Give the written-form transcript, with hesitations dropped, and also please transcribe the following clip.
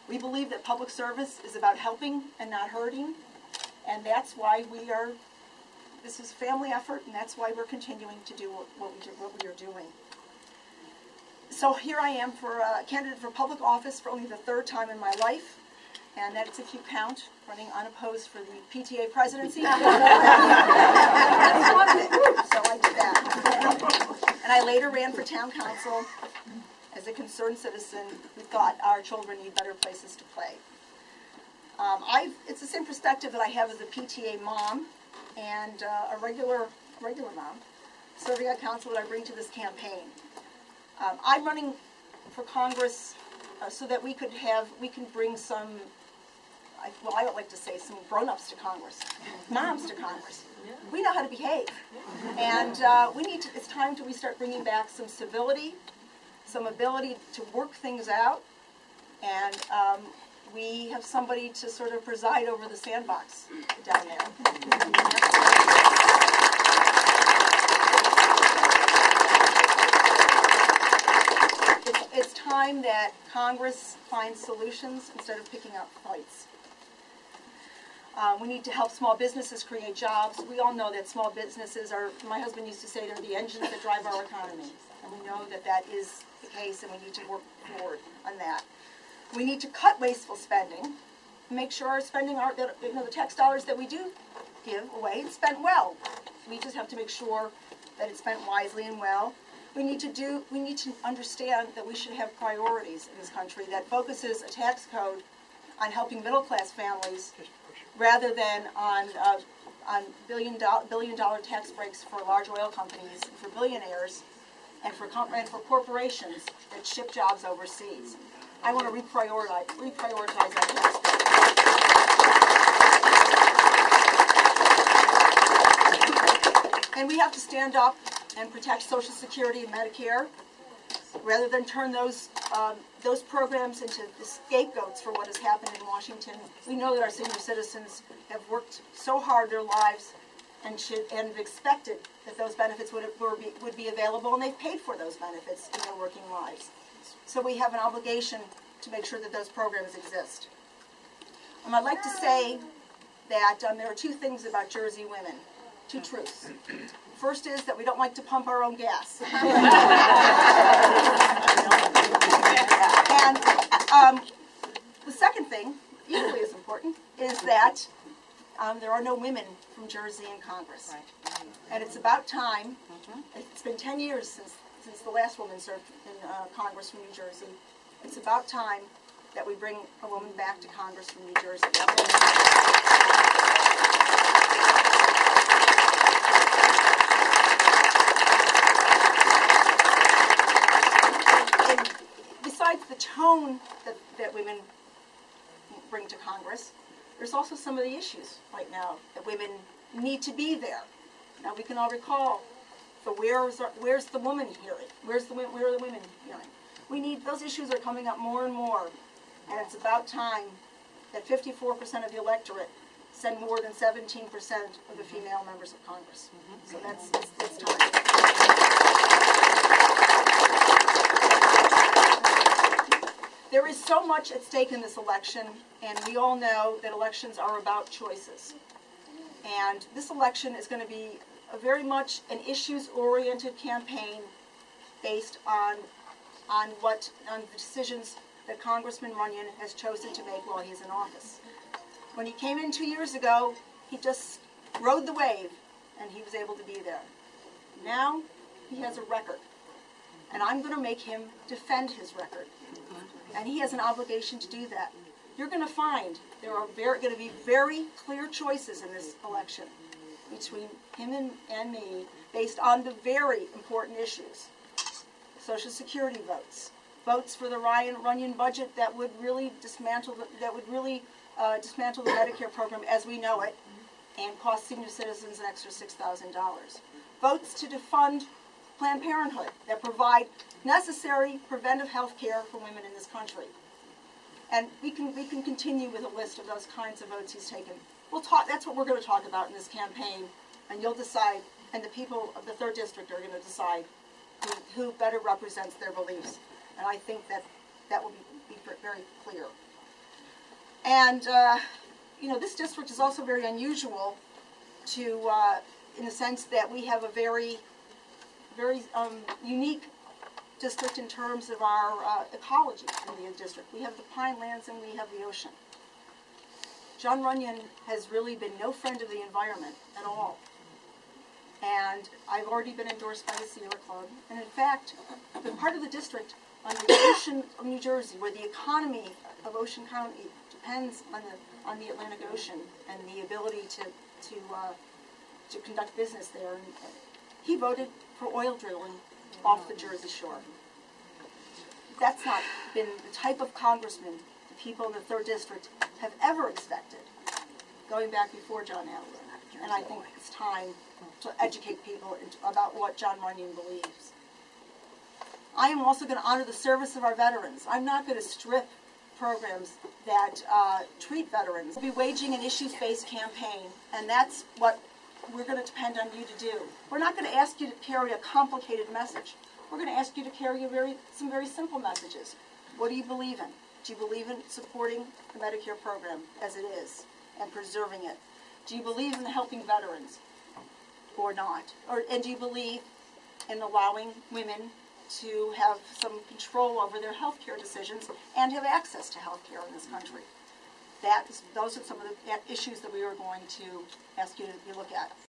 We believe that public service is about helping and not hurting, and that's why this is a family effort, and that's why we're continuing to do what we are doing. So here I am for a candidate for public office for only the 3rd time in my life, and that's if you count running unopposed for the PTA presidency. That's one thing, so I did that. And I later ran for town council as a concerned citizen who thought our children need better places to play. It's the same perspective that I have as a PTA mom and a regular mom serving on council that I bring to this campaign. I'm running for Congress so that we can bring some, well, I would like to say some grown-ups to Congress, moms to Congress. We know how to behave, and it's time we start bringing back some civility, some ability to work things out, and we have somebody to sort of preside over the sandbox down there. It's time that Congress finds solutions instead of picking up fights. We need to help small businesses create jobs. We all know that small businesses are, my husband used to say, they're the engines that drive our economy. And we know that that is the case, and we need to work forward on that. We need to cut wasteful spending, make sure our spending, the tax dollars that we do give away, is spent well. We just have to make sure that it's spent wisely and well. We need to understand that we should have priorities in this country that focuses a tax code on helping middle-class families rather than on billion-dollar tax breaks for large oil companies, and for billionaires, and for corporations that ship jobs overseas. I want to reprioritize that tax code. And we have to stand up and protect Social Security and Medicare, rather than turn those programs into the scapegoats for what has happened in Washington. We know that our senior citizens have worked so hard their lives and expected that those benefits would be available, and they've paid for those benefits in their working lives. So we have an obligation to make sure that those programs exist. I'd like to say that there are 2 things about Jersey women, 2 truths. First is that we don't like to pump our own gas. And the second thing, equally as important, is that there are no women from Jersey in Congress. And it's about time. It's been 10 years since the last woman served in Congress from New Jersey. It's about time that we bring a woman back to Congress from New Jersey. Besides the tone that women bring to Congress, there's also some of the issues right now that women need to be there. Now, we can all recall where's the woman hearing? Where are the women hearing? Those issues are coming up more and more, and it's about time that 54% of the electorate send more than 17% of the female members of Congress. So that's time. There is so much at stake in this election, and we all know that elections are about choices. And this election is going to be very much an issues-oriented campaign based on the decisions that Congressman Runyon has chosen to make while he's in office. When he came in 2 years ago, he just rode the wave, and he was able to be there. Now, he has a record, and I'm going to make him defend his record. And he has an obligation to do that. You're going to find there are going to be very clear choices in this election between him and me based on the very important issues. Social Security votes, votes for the Runyon budget that would really dismantle the Medicare program as we know it, and cost senior citizens an extra $6,000. Votes to defund Planned Parenthood that provide necessary preventive health care for women in this country. And we can continue with a list of those kinds of votes he's taken. That's what we're going to talk about in this campaign, and you'll decide, and the people of the 3rd District are going to decide who better represents their beliefs. And I think that will be very clear. And, you know, this district is also very unusual to, in the sense that we have a very unique district in terms of our ecology in the district. We have the pine lands and we have the ocean. John Runyon has really been no friend of the environment at all. And I've already been endorsed by the Sierra Club, and in fact, been part of the district under the Ocean of New Jersey, where the economy of Ocean County depends on the Atlantic Ocean and the ability to conduct business there. And he voted for oil drilling off the Jersey Shore. That's not been the type of congressman the people in the 3rd District have ever expected, going back before John Adler. And I think it's time to educate people about what John Runyon believes. I am also going to honor the service of our veterans. I'm not going to strip programs that treat veterans. We'll be waging an issues-based campaign, and that's what we're going to depend on you to do. We're not going to ask you to carry a complicated message. We're going to ask you to carry some very simple messages. What do you believe in? Do you believe in supporting the Medicare program as it is and preserving it? Do you believe in helping veterans or not? And do you believe in allowing women to have some control over their health care decisions and have access to health care in this country? Those are some of the issues that we are going to ask you to look at.